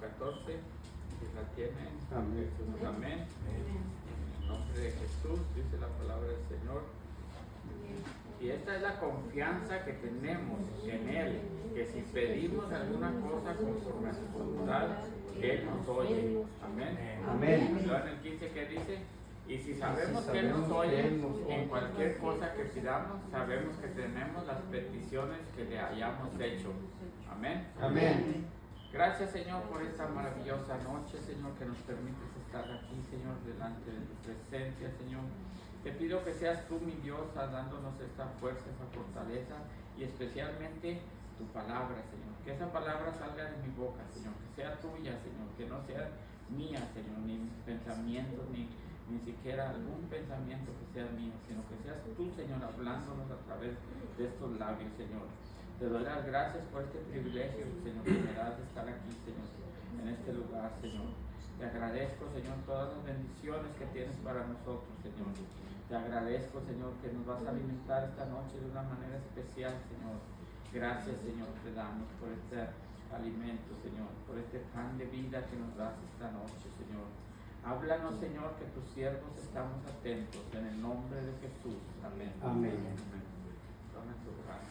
14. Si la tienen, Amén. decimos amén. En el nombre de Jesús, dice la palabra del Señor. Y esta es la confianza que tenemos en Él, que si pedimos alguna cosa conforme a su voluntad, Él nos oye. Amén. Amén. Luego en el 15 que dice, y si sabemos que Él nos oye en cualquier cosa que pidamos, sabemos que tenemos las peticiones que le hayamos hecho. Amén. Amén. Gracias, Señor, por esta maravillosa noche, Señor, que nos permites estar aquí, Señor, delante de tu presencia, Señor. Te pido que seas tú, mi Dios, dándonos esta fuerza, esa fortaleza y especialmente tu palabra, Señor. Que esa palabra salga de mi boca, Señor, que sea tuya, Señor, que no sea mía, Señor, ni mis pensamientos, ni siquiera algún pensamiento que sea mío, sino que seas tú, Señor, hablándonos a través de estos labios, Señor. Te doy las gracias por este privilegio, Señor, que me das de estar aquí, Señor, en este lugar, Señor. Te agradezco, Señor, todas las bendiciones que tienes para nosotros, Señor. Te agradezco, Señor, que nos vas a alimentar esta noche de una manera especial, Señor. Gracias, Señor, te damos por este alimento, Señor, por este pan de vida que nos das esta noche, Señor. Háblanos, Señor, que tus siervos estamos atentos, en el nombre de Jesús. Amén. Amén. Tomen su lugar.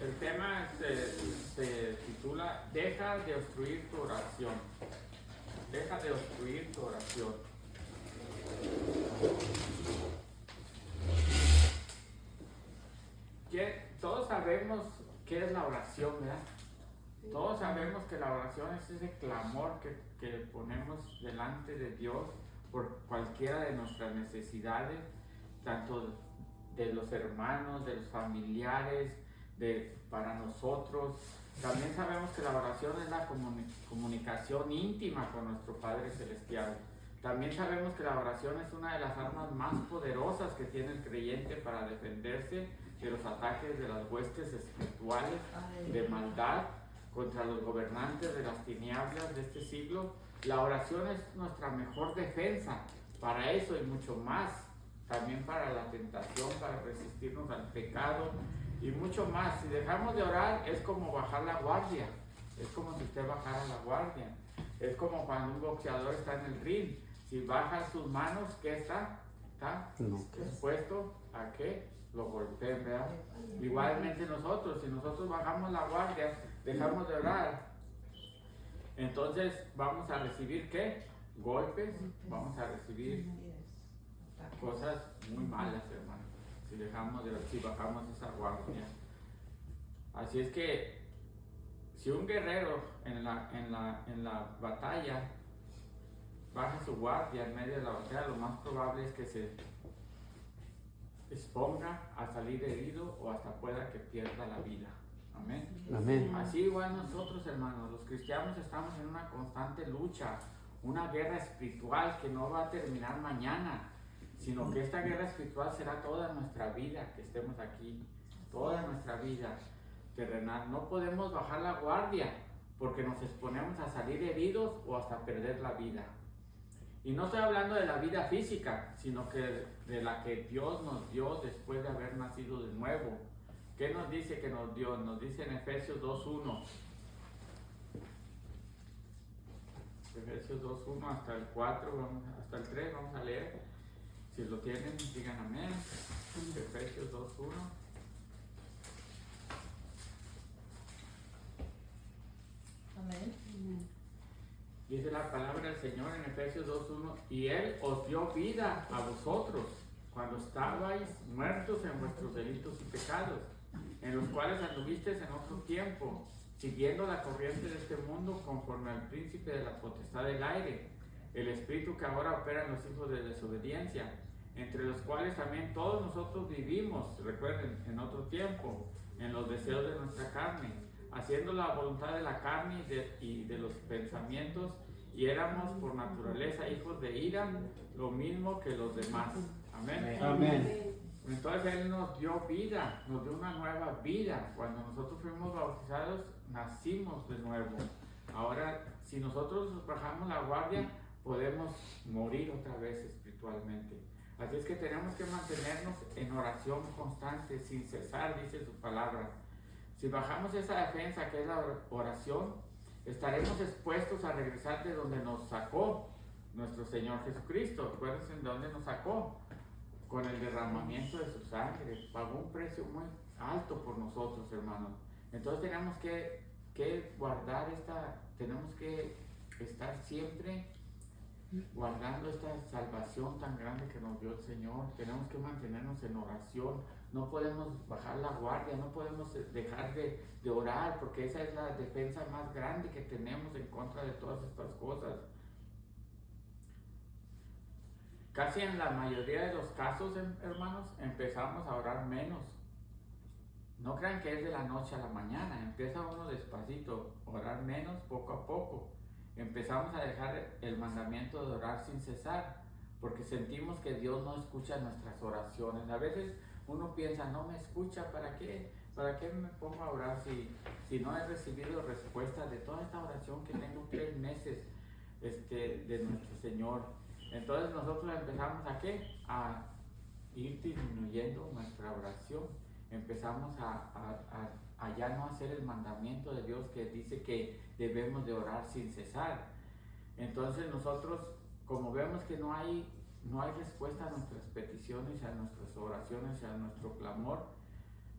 El tema se titula Deja de obstruir tu oración. Deja de obstruir tu oración. Todos sabemos qué es la oración, ¿verdad? Todos sabemos que la oración es ese clamor que ponemos delante de Dios por cualquiera de nuestras necesidades, tanto de los hermanos, de los familiares, para nosotros. También sabemos que la oración es la comunicación íntima con nuestro Padre Celestial. También sabemos que la oración es una de las armas más poderosas que tiene el creyente para defenderse de los ataques de las huestes espirituales de maldad contra los gobernantes de las tinieblas de este siglo. La oración es nuestra mejor defensa para eso y mucho más. También para la tentación, para resistirnos al pecado y mucho más. Si dejamos de orar es como bajar la guardia. Es como si usted bajara la guardia. Es como cuando un boxeador está en el ring. Si baja sus manos, ¿qué está? Está expuesto a que lo golpeen, ¿verdad? Igualmente nosotros, si nosotros bajamos la guardia, dejamos de orar, entonces vamos a recibir ¿qué? Golpes, vamos a recibir cosas muy malas, hermano, si bajamos esa guardia. Así es que si un guerrero en la batalla baja su guardia en medio de la batalla, lo más probable es que se exponga a salir herido o hasta pueda que pierda la vida. Amén. Amén. Así igual nosotros, hermanos, los cristianos estamos en una constante lucha, una guerra espiritual que no va a terminar mañana, sino que esta guerra espiritual será toda nuestra vida que estemos aquí, toda nuestra vida terrenal. No podemos bajar la guardia porque nos exponemos a salir heridos o hasta perder la vida. Y no estoy hablando de la vida física, sino que de la que Dios nos dio después de haber nacido de nuevo. ¿Qué nos dice que nos dio? Nos dice en Efesios 2.1. Efesios 2.1 hasta el 4, hasta el 3, vamos a leer. Si lo tienen, digan amén. Efesios 2.1. Amén. Dice la palabra del Señor en Efesios 2.1, y Él os dio vida a vosotros cuando estabais muertos en vuestros delitos y pecados, en los cuales anduvisteis en otro tiempo, siguiendo la corriente de este mundo conforme al príncipe de la potestad del aire, el espíritu que ahora opera en los hijos de desobediencia, entre los cuales también todos nosotros vivimos, recuerden, en otro tiempo, en los deseos de nuestra carne, haciendo la voluntad de la carne y de los pensamientos, y éramos por naturaleza hijos de ira, lo mismo que los demás. Amén. Amén. Entonces Él nos dio vida, nos dio una nueva vida. Cuando nosotros fuimos bautizados, nacimos de nuevo. Ahora, si nosotros bajamos la guardia, podemos morir otra vez espiritualmente. Así es que tenemos que mantenernos en oración constante, sin cesar, dice su palabra. Si bajamos esa defensa que es la oración, estaremos expuestos a regresar de donde nos sacó nuestro Señor Jesucristo. Acuérdense de dónde nos sacó, con el derramamiento de su sangre. Pagó un precio muy alto por nosotros, hermanos. Entonces tenemos que guardar tenemos que estar siempre guardando esta salvación tan grande que nos dio el Señor. Tenemos que mantenernos en oración. No podemos bajar la guardia, no podemos dejar de orar, porque esa es la defensa más grande que tenemos en contra de todas estas cosas. Casi en la mayoría de los casos, hermanos, empezamos a orar menos. No crean que es de la noche a la mañana. Empieza uno despacito, orar menos poco a poco. Empezamos a dejar el mandamiento de orar sin cesar, porque sentimos que Dios no escucha nuestras oraciones. A veces uno piensa, no me escucha, ¿para qué? ¿Para qué me pongo a orar si no he recibido respuesta de toda esta oración que tengo 3 meses de nuestro Señor? Entonces nosotros empezamos a ir disminuyendo nuestra oración. Empezamos a ya no hacer el mandamiento de Dios que dice que debemos de orar sin cesar. Entonces nosotros, como vemos que no hay respuesta a nuestras peticiones, a nuestras oraciones, a nuestro clamor,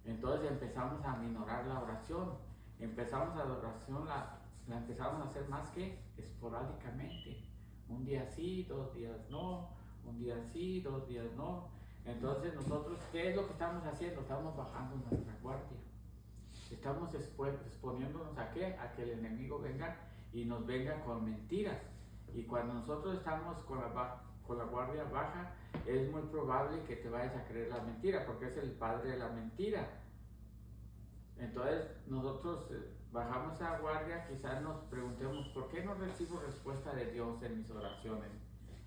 entonces empezamos a minorar la oración. Empezamos a la oración, la empezamos a hacer más que esporádicamente. Un día sí, 2 días no, un día sí, 2 días no. Entonces nosotros, ¿qué es lo que estamos haciendo? Estamos bajando nuestra guardia. Estamos exponiéndonos a ¿qué? A que el enemigo venga y nos venga con mentiras. Y cuando nosotros estamos con la guardia baja, es muy probable que te vayas a creer la mentira, porque es el padre de la mentira. Entonces nosotros bajamos esa guardia, quizás nos preguntemos, ¿por qué no recibo respuesta de Dios en mis oraciones?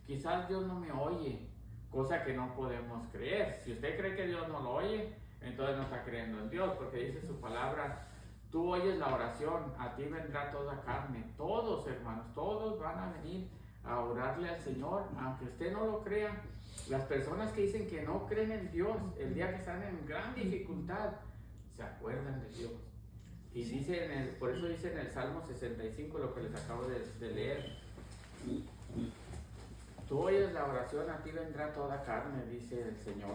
Quizás Dios no me oye, cosa que no podemos creer. Si usted cree que Dios no lo oye, entonces no está creyendo en Dios, porque dice su palabra, tú oyes la oración, a ti vendrá toda carne. Todos, hermanos, todos van a venir a orarle al Señor, aunque usted no lo crea. Las personas que dicen que no creen en Dios, el día que están en gran dificultad, se acuerdan de Dios. Y dice por eso dice en el Salmo 65 lo que les acabo de leer. Tú oyes la oración, a ti vendrá toda carne, dice el Señor.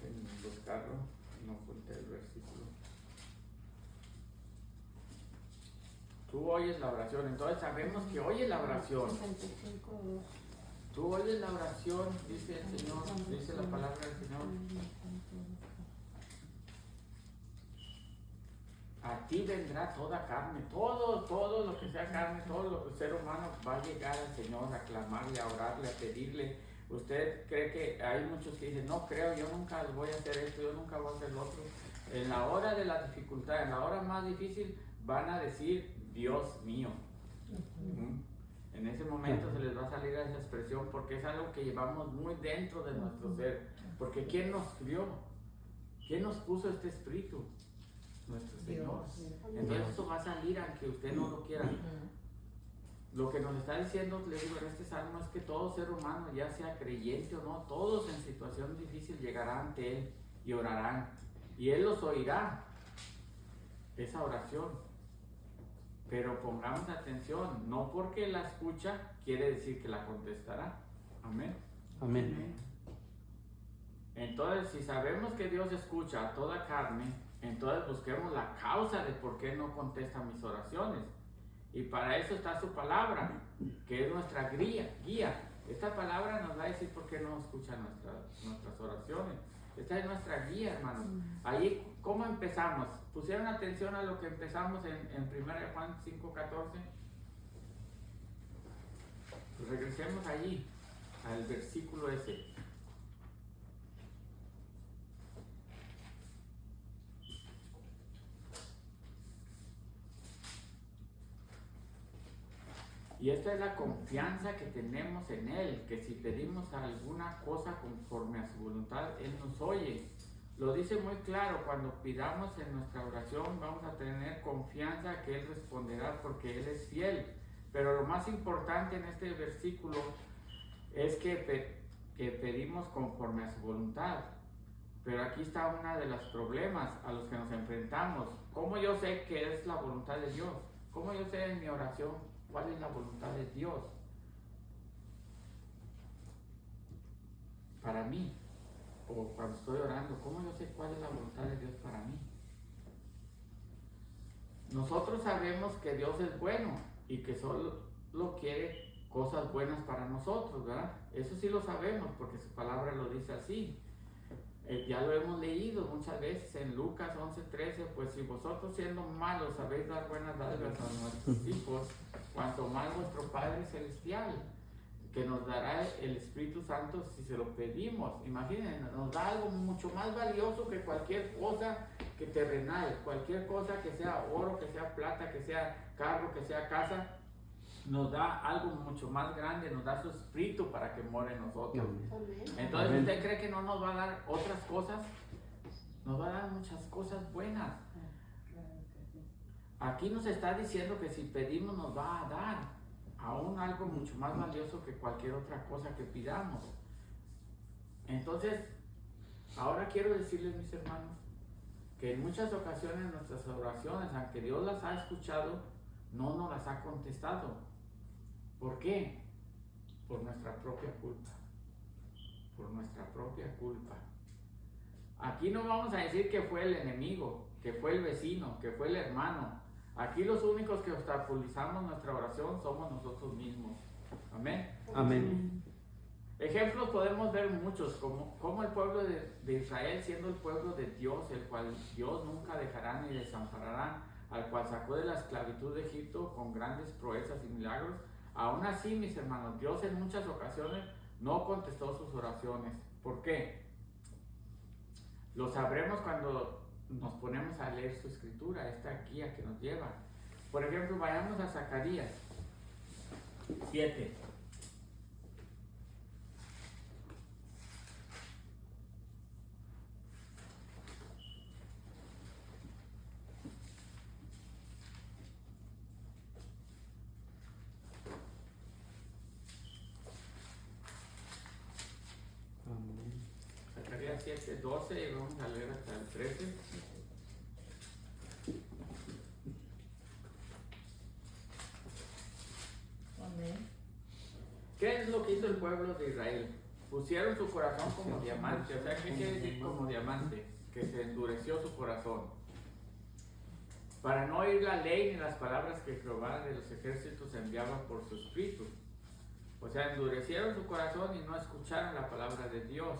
En buscarlo, no apunté el versículo. Tú oyes la oración, entonces sabemos que oyes la oración. 65. Tú oyes la oración, dice el Señor, dice la palabra del Señor. A ti vendrá toda carne, todo lo que sea carne, todo lo que ser humano va a llegar al Señor a clamarle, a orarle, a pedirle. Usted cree que hay muchos que dicen, no creo, yo nunca voy a hacer esto, yo nunca voy a hacer lo otro. En la hora de la dificultad, en la hora más difícil, van a decir, Dios mío. En ese momento se les va a salir esa expresión porque es algo que llevamos muy dentro de nuestro ser. Porque ¿quién nos crió? ¿Quién nos puso este espíritu? Nuestro Señor. Entonces eso va a salir aunque usted no lo quiera. Lo que nos está diciendo, le digo en este salmo, es que todo ser humano, ya sea creyente o no, todos en situación difícil llegarán ante Él y orarán. Y Él los oirá, esa oración. Pero pongamos atención, no porque la escucha quiere decir que la contestará. Amén. Amén. Entonces, si sabemos que Dios escucha a toda carne, entonces busquemos la causa de por qué no contesta mis oraciones. Y para eso está su palabra, que es nuestra guía. Esta palabra nos va a decir por qué no escucha nuestras oraciones. Esta es nuestra guía, hermanos. Ahí, ¿cómo empezamos? ¿Pusieron atención a lo que empezamos en 1 Juan 5:14? Pues regresemos allí, al versículo ese. Y esta es la confianza que tenemos en Él, que si pedimos alguna cosa conforme a su voluntad, Él nos oye. Lo dice muy claro, cuando pidamos en nuestra oración vamos a tener confianza que Él responderá porque Él es fiel. Pero lo más importante en este versículo es que que pedimos conforme a su voluntad. Pero aquí está uno de los problemas a los que nos enfrentamos. ¿Cómo yo sé qué es la voluntad de Dios? ¿Cómo yo sé en mi oración cuál es la voluntad de Dios para mí? O cuando estoy orando, ¿cómo yo sé cuál es la voluntad de Dios para mí? Nosotros sabemos que Dios es bueno y que solo quiere cosas buenas para nosotros, ¿verdad? Eso sí lo sabemos porque su palabra lo dice así. Ya lo hemos leído muchas veces en Lucas 11:13, pues si vosotros siendo malos sabéis dar buenas dádivas a nuestros hijos, cuanto más vuestro Padre Celestial, que nos dará el Espíritu Santo si se lo pedimos. Imaginen, nos da algo mucho más valioso que cualquier cosa que terrenal, cualquier cosa que sea oro, que sea plata, que sea carro, que sea casa. Nos da algo mucho más grande, nos da su Espíritu para que more en nosotros. Amén. Entonces, ¿usted cree que no nos va a dar otras cosas? Nos va a dar muchas cosas buenas. Aquí nos está diciendo que si pedimos nos va a dar aún algo mucho más valioso que cualquier otra cosa que pidamos. Entonces, ahora quiero decirles, mis hermanos, que en muchas ocasiones nuestras oraciones, aunque Dios las ha escuchado, no nos las ha contestado. ¿Por qué? Por nuestra propia culpa. Por nuestra propia culpa. Aquí no vamos a decir que fue el enemigo, que fue el vecino, que fue el hermano. Aquí los únicos que obstaculizamos nuestra oración somos nosotros mismos. Amén. Amén. Ejemplos podemos ver muchos, como el pueblo de Israel, siendo el pueblo de Dios, el cual Dios nunca dejará ni desamparará, al cual sacó de la esclavitud de Egipto con grandes proezas y milagros. Aún así, mis hermanos, Dios en muchas ocasiones no contestó sus oraciones. ¿Por qué? Lo sabremos cuando nos ponemos a leer su escritura, esta guía que nos lleva. Por ejemplo, vayamos a Zacarías 7. Zacarías 7:12 y vamos a leer hasta el 13. Amén. ¿Qué es lo que hizo el pueblo de Israel? Pusieron su corazón como diamante. O sea, ¿qué quiere decir como diamante? Que se endureció su corazón. Para no oír la ley ni las palabras que Jehová de los ejércitos enviaba por su espíritu. O sea, endurecieron su corazón y no escucharon la palabra de Dios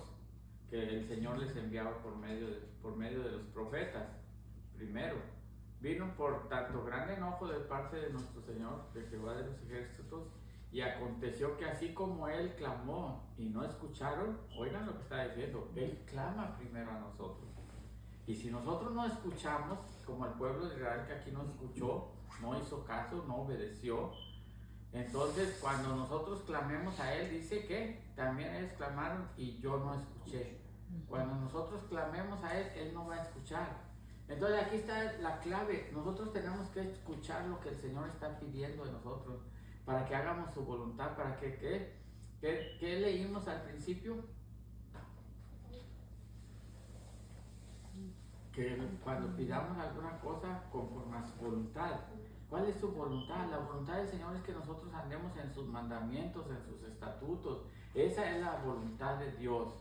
que el Señor les enviaba por medio de los profetas. Primero, vino por tanto grande enojo de parte de nuestro Señor, de Jehová de los ejércitos, y aconteció que así como Él clamó y no escucharon, oigan lo que está diciendo, Él clama primero a nosotros. Y si nosotros no escuchamos, como el pueblo de Israel que aquí no escuchó, no hizo caso, no obedeció, entonces cuando nosotros clamemos a Él, dice que también ellos clamaron y yo no escuché. Cuando nosotros clamemos a Él, Él no va a escuchar. Entonces aquí está la clave, nosotros tenemos que escuchar lo que el Señor está pidiendo de nosotros, para que hagamos su voluntad, para que ¿qué leímos al principio? Que cuando pidamos alguna cosa conforme a su voluntad. ¿Cuál es su voluntad? La voluntad del Señor es que nosotros andemos en sus mandamientos, en sus estatutos. Esa es la voluntad de Dios.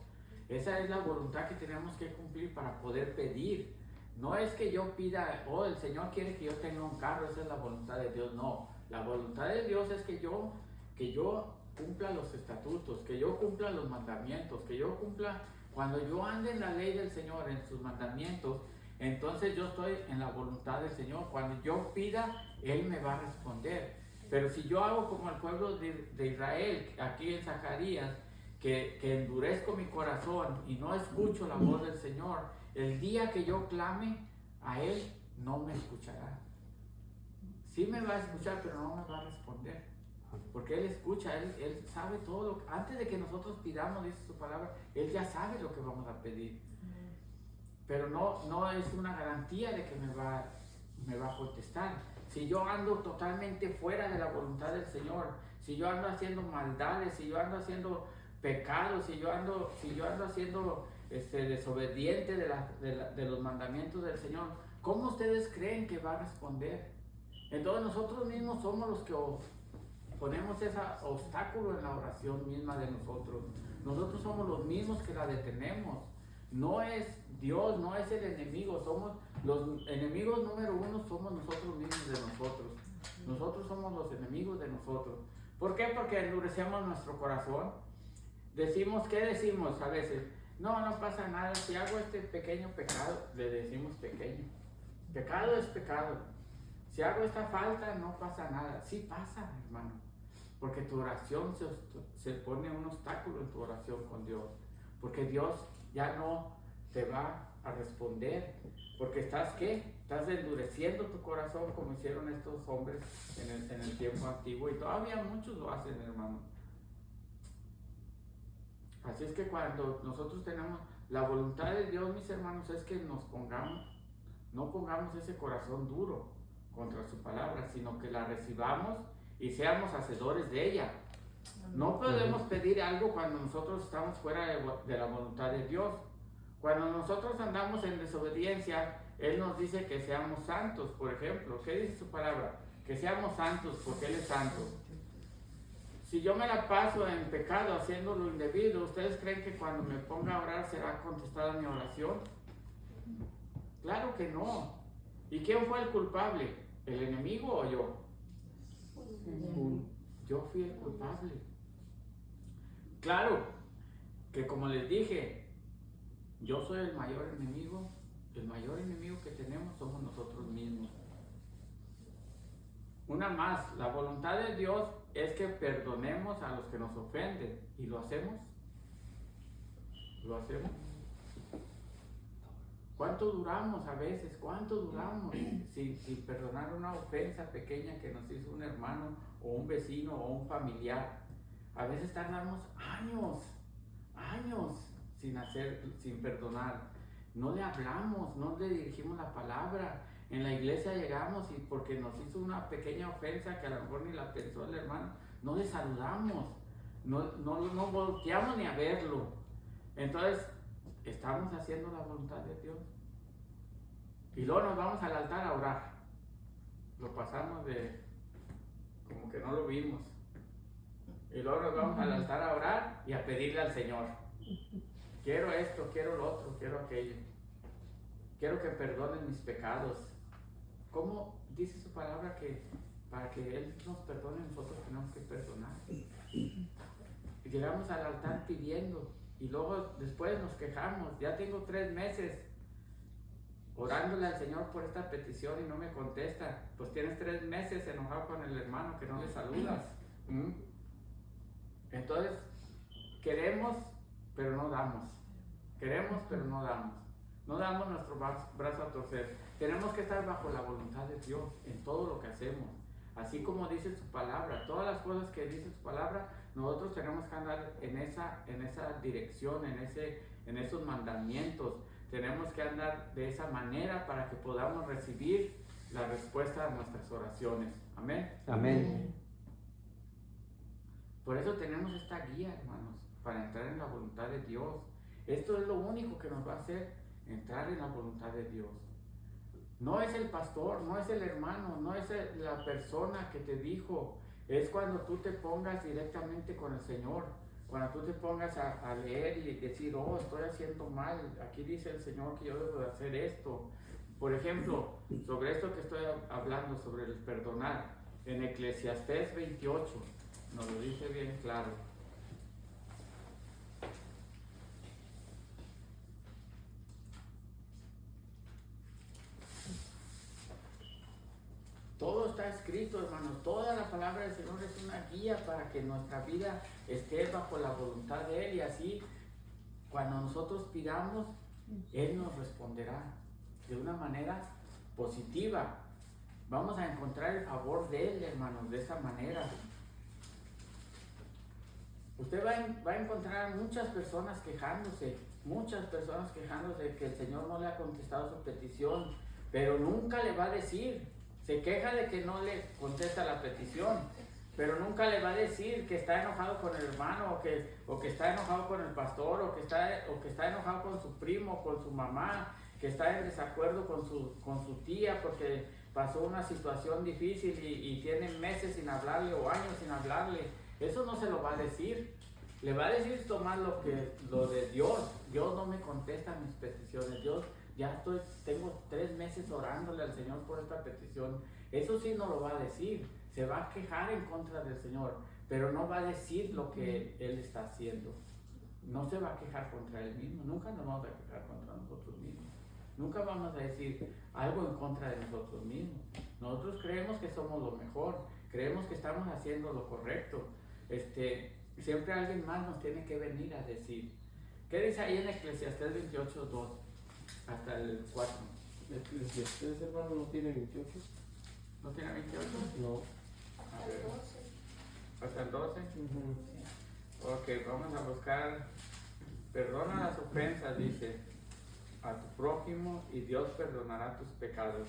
Esa es la voluntad que tenemos que cumplir para poder pedir. No es que yo pida, oh, el Señor quiere que yo tenga un carro, esa es la voluntad de Dios. No, la voluntad de Dios es que yo cumpla los estatutos, que yo cumpla los mandamientos, que yo cumpla, cuando yo ande en la ley del Señor, en sus mandamientos, entonces yo estoy en la voluntad del Señor. Cuando yo pida, Él me va a responder. Pero si yo hago como el pueblo de Israel, aquí en Zacarías, que endurezco mi corazón y no escucho la voz del Señor, el día que yo clame a Él, no me escuchará. Sí me va a escuchar, pero no me va a responder. Porque Él escucha, Él sabe todo. Antes de que nosotros pidamos, dice su palabra, Él ya sabe lo que vamos a pedir. Pero no es una garantía de que me va a contestar. Si yo ando totalmente fuera de la voluntad del Señor, si yo ando haciendo maldades, si yo ando haciendo pecado, si yo ando haciendo desobediente de los mandamientos del Señor, ¿cómo ustedes creen que va a responder? Entonces nosotros mismos somos los que ponemos ese obstáculo en la oración misma de nosotros. Nosotros somos los mismos que la detenemos. No es Dios, no es el enemigo. Somos los enemigos número uno, somos nosotros mismos de nosotros. Nosotros somos los enemigos de nosotros. ¿Por qué? Porque endurecemos nuestro corazón. ¿Qué decimos a veces? No pasa nada. Si hago este pequeño pecado, le decimos pequeño. Pecado es pecado. Si hago esta falta, no pasa nada. Sí pasa, hermano. Porque tu oración se pone un obstáculo en tu oración con Dios. Porque Dios ya no te va a responder. Porque estás endureciendo tu corazón como hicieron estos hombres en el tiempo antiguo. Y todavía muchos lo hacen, hermano. Así es que cuando nosotros tenemos la voluntad de Dios, mis hermanos, es que no pongamos ese corazón duro contra su palabra, sino que la recibamos y seamos hacedores de ella. No podemos pedir algo cuando nosotros estamos fuera de la voluntad de Dios. Cuando nosotros andamos en desobediencia, Él nos dice que seamos santos, por ejemplo. ¿Qué dice su palabra? Que seamos santos porque Él es santo. Si yo me la paso en pecado haciendo lo indebido, ¿ustedes creen que cuando me ponga a orar será contestada mi oración? Claro que no. ¿Y quién fue el culpable? ¿El enemigo o yo? Yo fui el culpable. Claro que, como les dije, yo soy el mayor enemigo. El mayor enemigo que tenemos somos nosotros mismos. Una más, la voluntad de Dios es que perdonemos a los que nos ofenden. ¿Y lo hacemos? ¿Lo hacemos? ¿Cuánto duramos a veces? ¿Cuánto duramos sin perdonar una ofensa pequeña que nos hizo un hermano o un vecino o un familiar? A veces tardamos años sin perdonar. No le hablamos, no le dirigimos la palabra. En la iglesia llegamos y porque nos hizo una pequeña ofensa que a lo mejor ni la pensó el hermano, no le saludamos, no volteamos ni a verlo. Entonces, estamos haciendo la voluntad de Dios. Y luego nos vamos al altar a orar. Lo pasamos como que no lo vimos. Y luego nos vamos al altar a orar y a pedirle al Señor. Quiero esto, quiero lo otro, quiero aquello. Quiero que perdonen mis pecados. ¿Cómo dice su palabra que para que Él nos perdone nosotros tenemos que perdonar? Y llegamos al altar pidiendo y luego después nos quejamos. Ya tengo 3 meses orándole al Señor por esta petición y no me contesta. Pues tienes 3 meses enojado con el hermano que no le saludas. Entonces, queremos, pero no damos. Queremos, pero no damos. No damos nuestro brazo a torcer. Tenemos que estar bajo la voluntad de Dios en todo lo que hacemos. Así como dice su palabra, todas las cosas que dice su palabra, nosotros tenemos que andar en esa dirección, en esos mandamientos. Tenemos que andar de esa manera para que podamos recibir la respuesta a nuestras oraciones. Amén. Amén. Por eso tenemos esta guía, hermanos, para entrar en la voluntad de Dios. Esto es lo único que nos va a hacer entrar en la voluntad de Dios. No es el pastor, no es el hermano, no es la persona que te dijo. Es cuando tú te pongas directamente con el Señor. Cuando tú te pongas a leer y decir, estoy haciendo mal. Aquí dice el Señor que yo debo de hacer esto. Por ejemplo, sobre esto que estoy hablando, sobre el perdonar. En Eclesiastés 28, nos lo dice bien claro. Todo está escrito, hermanos. Toda la palabra del Señor es una guía para que nuestra vida esté bajo la voluntad de Él. Y así, cuando nosotros pidamos, Él nos responderá de una manera positiva. Vamos a encontrar el favor de Él, hermanos, de esa manera. Usted va a encontrar muchas personas quejándose de que el Señor no le ha contestado su petición, pero nunca le va a decir. Se queja de que no le contesta la petición, pero nunca le va a decir que está enojado con el hermano, o que está enojado con el pastor, o que está enojado con su primo, con su mamá, que está en desacuerdo con su tía porque pasó una situación difícil y tiene meses sin hablarle o años sin hablarle. Eso no se lo va a decir. Le va a decir tomar lo de Dios. Dios no me contesta mis peticiones. Dios, tengo 3 meses orándole al Señor por esta petición. Eso sí no lo va a decir. Se va a quejar en contra del Señor, pero no va a decir lo que Él está haciendo. No se va a quejar contra Él mismo. Nunca nos vamos a quejar contra nosotros mismos. Nunca vamos a decir algo en contra de nosotros mismos. Nosotros creemos que somos lo mejor. Creemos que estamos haciendo lo correcto. Siempre alguien más nos tiene que venir a decir. ¿Qué dice ahí en Eclesiastés 28:2 hasta el 4? ¿Eclesiastés, hermano, no tiene 28? ¿No tiene 28? No. A ver. ¿Hasta el 12? Ok, vamos a buscar. Perdona las ofensas, dice, a tu prójimo y Dios perdonará tus pecados.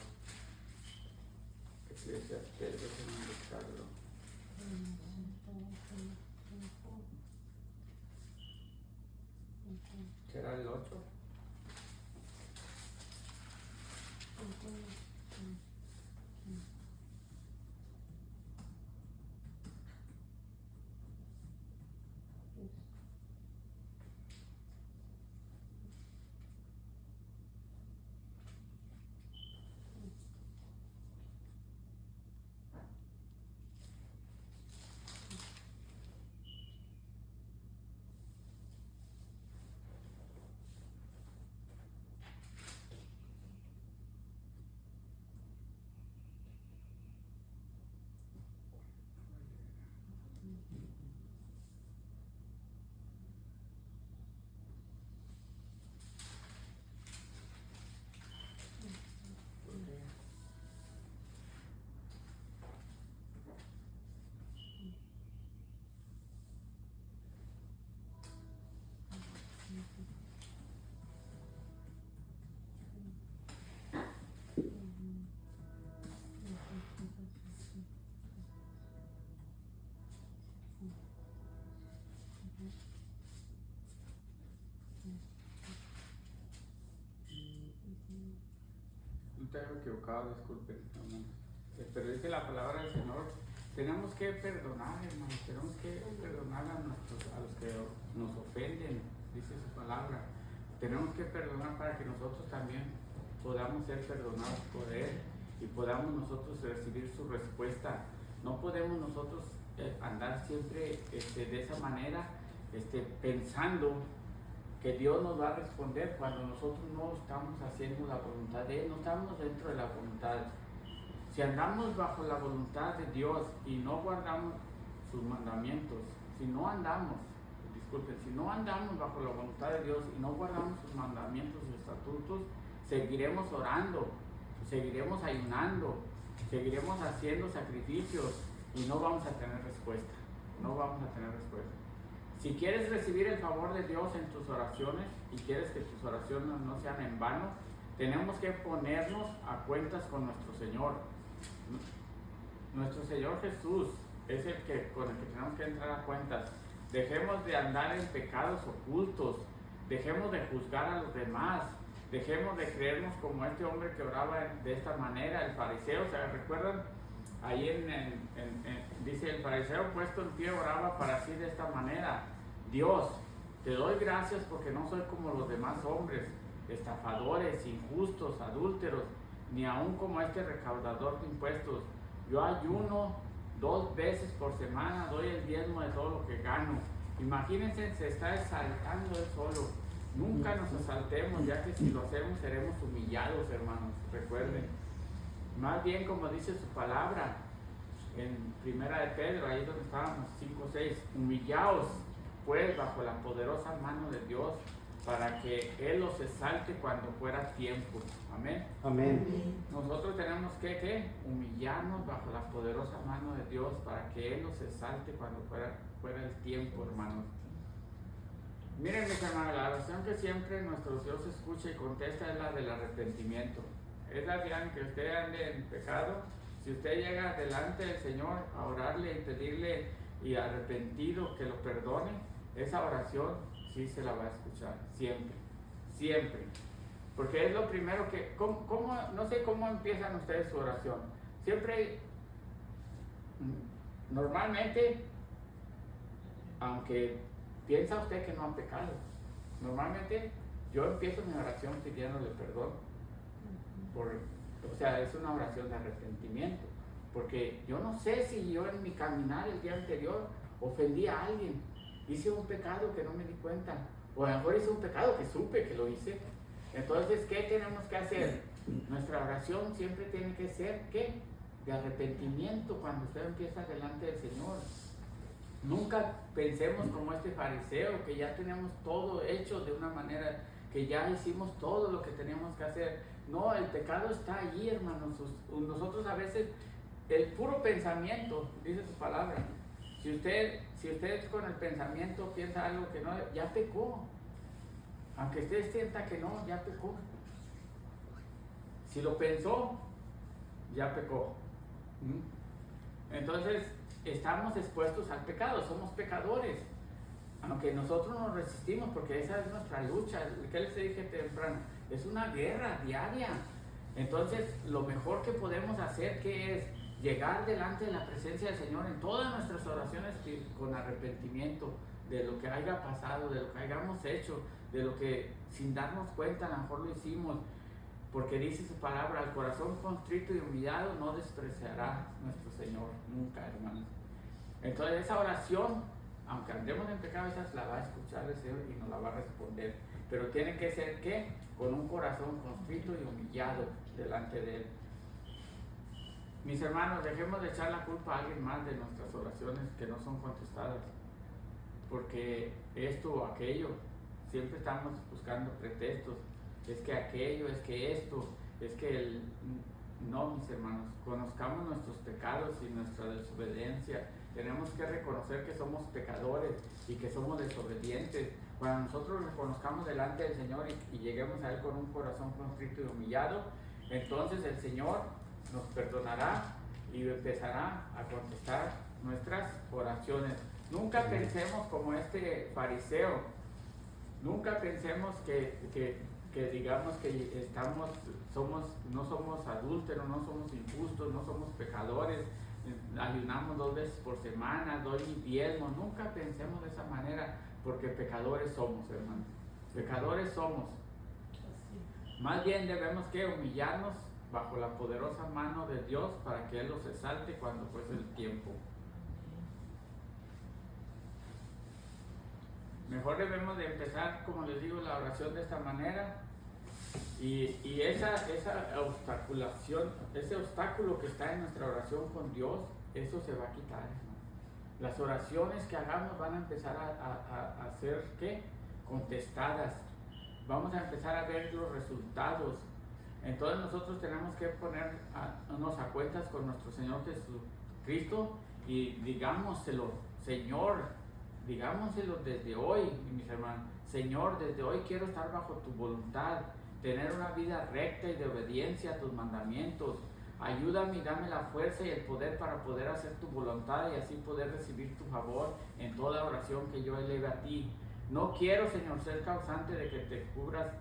Eclesiastés, déjenme buscarlo. ¿Será el 8? Estoy equivocado, disculpen, hermanos. Pero dice la palabra del Señor, tenemos que perdonar, hermanos, tenemos que perdonar a los que nos ofenden, dice su palabra. Tenemos que perdonar para que nosotros también podamos ser perdonados por Él y podamos nosotros recibir su respuesta. No podemos nosotros andar siempre de esa manera, pensando que Dios nos va a responder cuando nosotros no estamos haciendo la voluntad de Él, no estamos dentro de la voluntad. Si andamos bajo la voluntad de Dios y no guardamos sus mandamientos, si no andamos bajo la voluntad de Dios y no guardamos sus mandamientos y estatutos, seguiremos orando, seguiremos ayunando, seguiremos haciendo sacrificios y no vamos a tener respuesta. No vamos a tener respuesta. Si quieres recibir el favor de Dios en tus oraciones y quieres que tus oraciones no sean en vano, tenemos que ponernos a cuentas con nuestro Señor. Nuestro Señor Jesús es con el que tenemos que entrar a cuentas. Dejemos de andar en pecados ocultos, dejemos de juzgar a los demás, dejemos de creernos como este hombre que oraba de esta manera, el fariseo. ¿Se recuerdan? Ahí dice, el fariseo puesto en pie oraba para sí de esta manera: Dios, te doy gracias porque no soy como los demás hombres, estafadores, injustos, adúlteros, ni aun como este recaudador de impuestos. Yo ayuno 2 veces por semana, doy el diezmo de todo lo que gano. Imagínense, se está exaltando él solo. Nunca nos exaltemos, ya que si lo hacemos seremos humillados, hermanos. Recuerden. Más bien, como dice su palabra en Primera de Pedro, ahí donde estábamos, 5:6, humillaos pues bajo la poderosa mano de Dios, para que Él los exalte cuando fuera tiempo. Amén. Amén. Nosotros tenemos que humillarnos bajo la poderosa mano de Dios para que Él nos exalte cuando fuera el tiempo, hermanos. Miren, mis hermanos, la oración que siempre nuestro Dios escucha y contesta es la del arrepentimiento. Es la que usted ande en pecado Si usted llega delante del Señor a orarle y pedirle y arrepentido que lo perdone, esa oración sí se la va a escuchar, siempre, siempre. Porque es lo primero que, no sé cómo empiezan ustedes su oración. Siempre, normalmente, aunque piensa usted que no han pecado, normalmente yo empiezo mi oración pidiéndole perdón. O sea, es una oración de arrepentimiento. Porque yo no sé si yo en mi caminar el día anterior ofendí a alguien, hice un pecado que no me di cuenta, o a lo mejor hice un pecado que supe que lo hice. Entonces, ¿qué tenemos que hacer? Nuestra oración siempre tiene que ser, ¿qué? De arrepentimiento cuando usted empieza delante del Señor. Nunca pensemos como este fariseo, que ya tenemos todo hecho de una manera, que ya hicimos todo lo que teníamos que hacer. No, el pecado está allí, hermanos. Nosotros a veces, el puro pensamiento, dice su palabra, si usted con el pensamiento piensa algo que no, ya pecó. Aunque usted sienta que no, ya pecó. Si lo pensó, ya pecó. Entonces, estamos expuestos al pecado, somos pecadores. Aunque nosotros nos resistimos, porque esa es nuestra lucha. ¿Qué les dije temprano? Es una guerra diaria. Entonces, lo mejor que podemos hacer, ¿qué es? Llegar delante de la presencia del Señor en todas nuestras oraciones con arrepentimiento de lo que haya pasado, de lo que hayamos hecho, de lo que sin darnos cuenta a lo mejor lo hicimos, porque dice su palabra, al corazón contrito y humillado no despreciará nuestro Señor nunca, hermanos. Entonces esa oración, aunque andemos en pecado, esa la va a escuchar el Señor y nos la va a responder, pero tiene que ser, ¿qué? Con un corazón contrito y humillado delante de Él. Mis hermanos, dejemos de echar la culpa a alguien más de nuestras oraciones que no son contestadas, porque esto o aquello, siempre estamos buscando pretextos, es que aquello, es que esto, es que no, mis hermanos, conozcamos nuestros pecados y nuestra desobediencia. Tenemos que reconocer que somos pecadores y que somos desobedientes. Cuando nosotros reconozcamos delante del Señor y lleguemos a Él con un corazón contrito y humillado, entonces el Señor nos perdonará y empezará a contestar nuestras oraciones. Nunca pensemos como este fariseo, nunca pensemos que digamos que no somos adúlteros, no somos injustos, no somos pecadores, ayunamos 2 veces por semana, doy mi diezmo. Nunca pensemos de esa manera, porque pecadores somos, hermanos, pecadores somos. Más bien debemos que humillarnos bajo la poderosa mano de Dios para que Él los exalte cuando fuese el tiempo. Mejor debemos de empezar, como les digo, la oración de esta manera, y esa obstaculación, ese obstáculo que está en nuestra oración con Dios, eso se va a quitar, ¿no? Las oraciones que hagamos van a empezar a ser, ¿qué? Contestadas. Vamos a empezar a ver los resultados. Entonces nosotros tenemos que ponernos a cuentas con nuestro Señor Jesucristo y digámoselo, Señor, digámoselo desde hoy, mis hermanos. Señor, desde hoy quiero estar bajo tu voluntad, tener una vida recta y de obediencia a tus mandamientos. Ayúdame y dame la fuerza y el poder para poder hacer tu voluntad y así poder recibir tu favor en toda oración que yo eleve a ti. No quiero, Señor, ser causante de que te cubras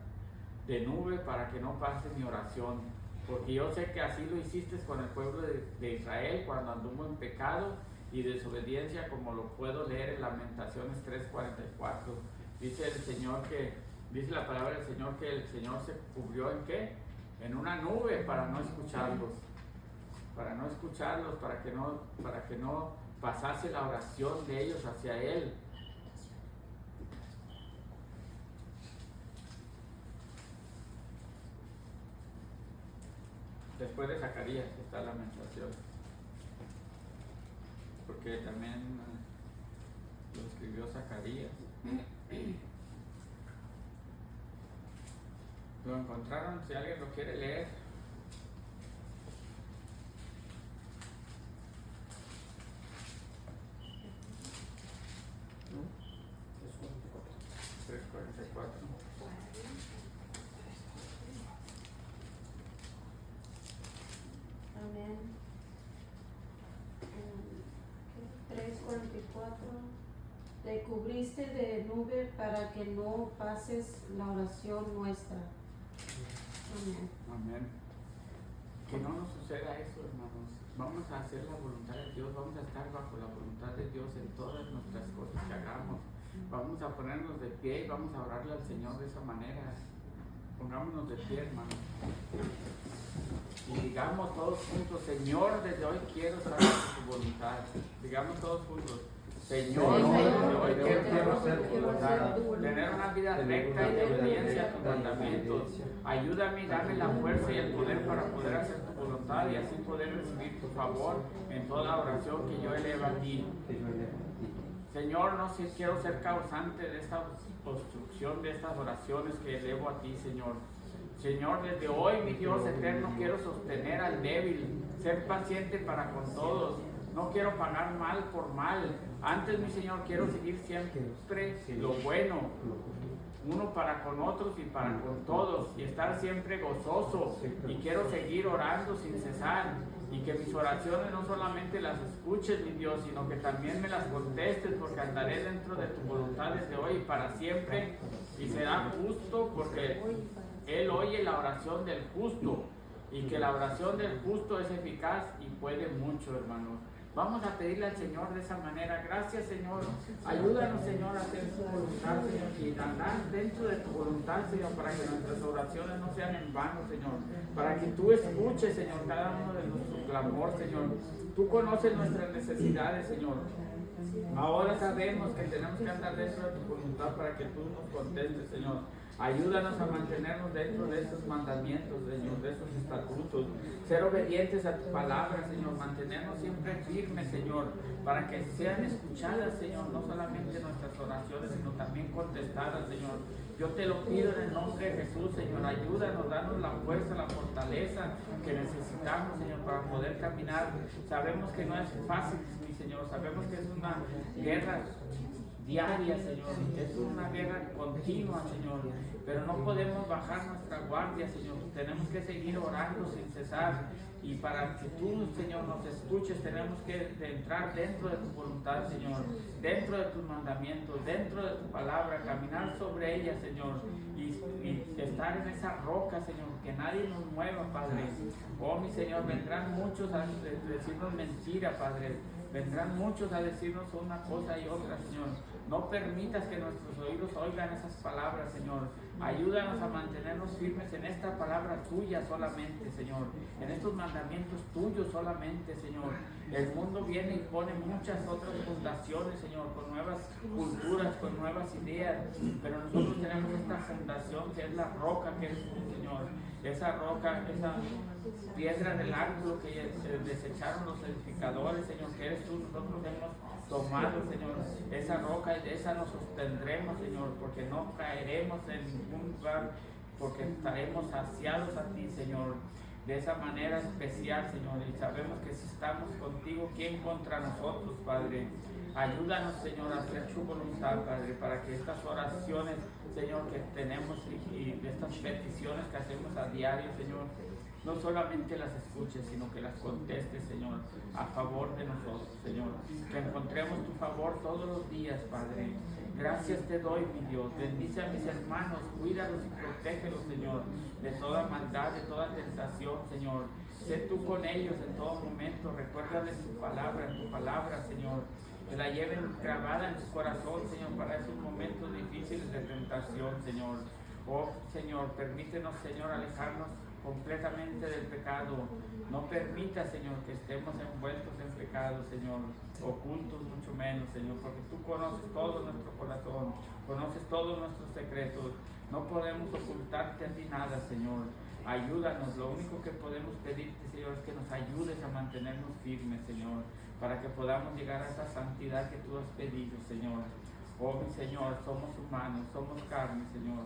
de nube para que no pase mi oración, porque yo sé que así lo hiciste con el pueblo de Israel cuando anduvo en pecado y desobediencia, como lo puedo leer en Lamentaciones 3:44. Dice el Señor dice la palabra del Señor que el Señor se cubrió en ¿qué? En una nube para no escucharlos, para que no pasase la oración de ellos hacia Él. Después de Zacarías está la Lamentación, porque también lo escribió Zacarías. ¿Lo encontraron? Si alguien lo quiere leer. ¿No? 3:44. Amén. te cubriste de nube para que no pases la oración nuestra. Amén. Amén. Que no nos suceda eso, hermanos. Vamos a hacer la voluntad de Dios, vamos a estar bajo la voluntad de Dios en todas nuestras cosas que hagamos. Vamos a ponernos de pie y vamos a orarle al Señor de esa manera. Pongámonos de pie, hermanos. Y digamos todos juntos, Señor, desde hoy quiero estar bajo tu voluntad. Digamos todos juntos, Señor, desde hoy quiero hacer tu voluntad. Tener una vida recta y de obediencia a tus mandamientos. Ayúdame y dame la fuerza y el poder para poder hacer tu voluntad y así poder recibir tu favor en toda oración que yo elevo a ti. Señor, no sé, quiero ser causante de esta obstrucción, de estas oraciones que elevo a ti, Señor. Señor, desde hoy, mi Dios eterno, quiero sostener al débil, ser paciente para con todos. No quiero pagar mal por mal. Antes, mi Señor, quiero seguir siempre lo bueno, uno para con otros y para con todos, y estar siempre gozoso. Y quiero seguir orando sin cesar. Y que mis oraciones no solamente las escuches, mi Dios, sino que también me las contestes, porque andaré dentro de tu voluntad desde hoy y para siempre. Y será justo porque Él oye la oración del justo, y que la oración del justo es eficaz y puede mucho, hermanos. Vamos a pedirle al Señor de esa manera. Gracias, Señor. Ayúdanos, Señor, a hacer tu voluntad, Señor, y andar dentro de tu voluntad, Señor, para que nuestras oraciones no sean en vano, Señor. Para que tú escuches, Señor, cada uno de nuestro clamor, Señor. Tú conoces nuestras necesidades, Señor. Ahora sabemos que tenemos que andar dentro de tu voluntad para que tú nos contestes, Señor. Ayúdanos a mantenernos dentro de esos mandamientos, Señor, de esos estatutos. Ser obedientes a tu palabra, Señor. Mantenernos siempre firmes, Señor, para que sean escuchadas, Señor. No solamente nuestras oraciones, sino también contestadas, Señor. Yo te lo pido en el nombre de Jesús, Señor. Ayúdanos, danos la fuerza, la fortaleza que necesitamos, Señor, para poder caminar. Sabemos que no es fácil, mi Señor. Sabemos que es una guerra diaria, Señor, es una guerra continua, Señor, pero no podemos bajar nuestra guardia, Señor. Tenemos que seguir orando sin cesar, y para que tú, Señor, nos escuches, tenemos que entrar dentro de tu voluntad, Señor, dentro de tus mandamientos, dentro de tu palabra, caminar sobre ella, Señor, y estar en esa roca, Señor, que nadie nos mueva, Padre. Oh, mi Señor, vendrán muchos a decirnos mentira, Padre. Vendrán muchos a decirnos una cosa y otra, Señor. No permitas que nuestros oídos oigan esas palabras, Señor. Ayúdanos a mantenernos firmes en esta palabra tuya solamente, Señor. En estos mandamientos tuyos solamente, Señor. El mundo viene y pone muchas otras fundaciones, Señor, con nuevas culturas, con nuevas ideas. Pero nosotros tenemos esta fundación que es la roca que eres tú, Señor. Esa roca, esa piedra del ángulo que desecharon los edificadores, Señor, que eres tú. Nosotros hemos tomado, Señor, esa roca, y de esa nos sostendremos, Señor, porque no caeremos en ningún lugar, porque estaremos saciados a ti, Señor, de esa manera especial, Señor. Y sabemos que si estamos contigo, ¿quién contra nosotros, Padre? Ayúdanos, Señor, a hacer tu voluntad, Padre, para que estas oraciones, Señor, que tenemos y estas peticiones que hacemos a diario, Señor, no solamente las escuches, sino que las contestes, Señor, a favor de nosotros, Señor. Que encontremos tu favor todos los días, Padre. Gracias te doy, mi Dios. Bendice a mis hermanos, cuídalos y protégelos, Señor, de toda maldad, de toda tentación, Señor. Sé tú con ellos en todo momento. Recuérdales tu palabra, Señor. Que la lleven grabada en su corazón, Señor, para esos momentos difíciles de tentación, Señor. Oh, Señor, permítenos, Señor, alejarnos completamente del pecado. No permita, Señor, que estemos envueltos en pecado, Señor, ocultos mucho menos, Señor, porque tú conoces todo nuestro corazón, conoces todos nuestros secretos. No podemos ocultarte a ti nada, Señor. Ayúdanos. Lo único que podemos pedirte, Señor, es que nos ayudes a mantenernos firmes, Señor, para que podamos llegar a esa santidad que tú has pedido, Señor. Oh, mi Señor, somos humanos, somos carne, Señor.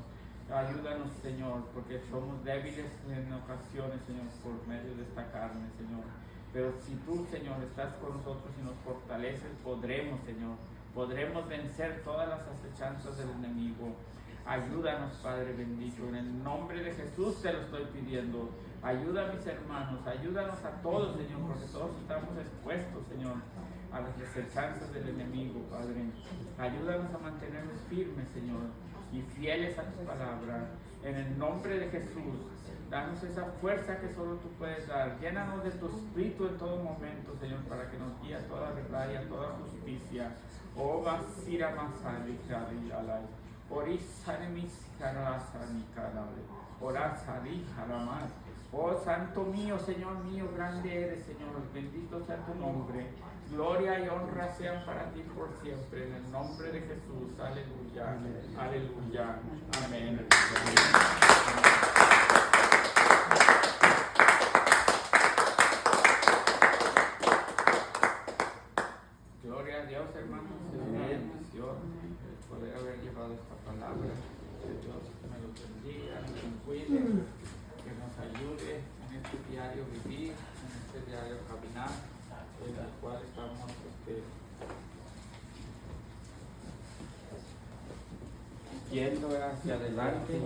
Ayúdanos, Señor, porque somos débiles en ocasiones, Señor, por medio de esta carne, Señor. Pero si tú, Señor, estás con nosotros y nos fortaleces, podremos, Señor, podremos vencer todas las acechanzas del enemigo. Ayúdanos, Padre bendito, en el nombre de Jesús te lo estoy pidiendo. Ayuda a mis hermanos, ayúdanos a todos, Señor, porque todos estamos expuestos, Señor, a las desencanzas del enemigo, Padre. Ayúdanos a mantenernos firmes, Señor, y fieles a tu palabra. En el nombre de Jesús, danos esa fuerza que solo tú puedes dar. Llénanos de tu espíritu en todo momento, Señor, para que nos guíe a toda verdad y a toda justicia. Oh, Basira Masali, Alay. Orisanemis Karasani Karale. Orasari Haramás. Oh, Santo mío, Señor mío, grande eres, Señor. Bendito sea tu nombre. Gloria y honra sean para ti por siempre. En el nombre de Jesús. Aleluya. Aleluya. Amén. Gloria a Dios, hermanos. Es una bendición el poder haber llevado esta palabra. Que Dios me lo bendiga, nos cuide, que nos ayude en este diario vivir, en este diario caminar, en el cual estamos yendo hacia adelante.